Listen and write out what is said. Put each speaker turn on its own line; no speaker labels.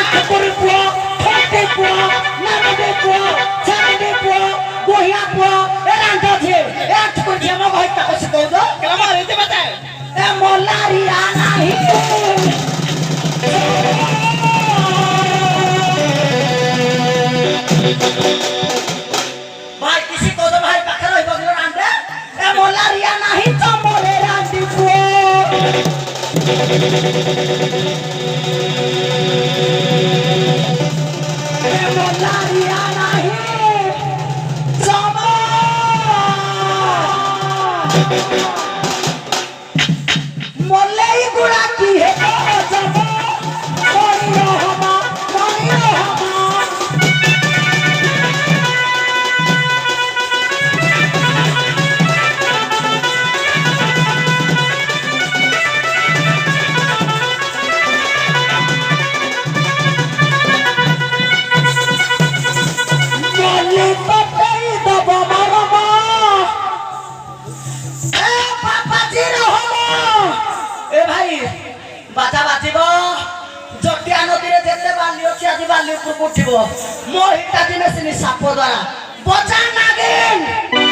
ঠাকুর পুয়া খেতে পুয়া নামে পুয়া ছাড়ে পুয়া বহিয়া পুয়া এরান্তা আছে এক করে আমার হইতা কইছে কই দো কেমন হইতে পারে এ মলারিয়া নাহি ভাই কিসি কই দো ভাই পাখা রইব গেল রান্দে এ মলারিয়া নাহি তো মরে রান্দি পুয়া मलारिया नहीं जमा मल्ले ही गुड़ा की है जमा मोरियो हमा बाजा बाजिब जटिया नदी रे जेते बाली अछि आजि बाली ऊपर उठिबो मोहिता दिने सिनी साप द्वारा बजा नागिन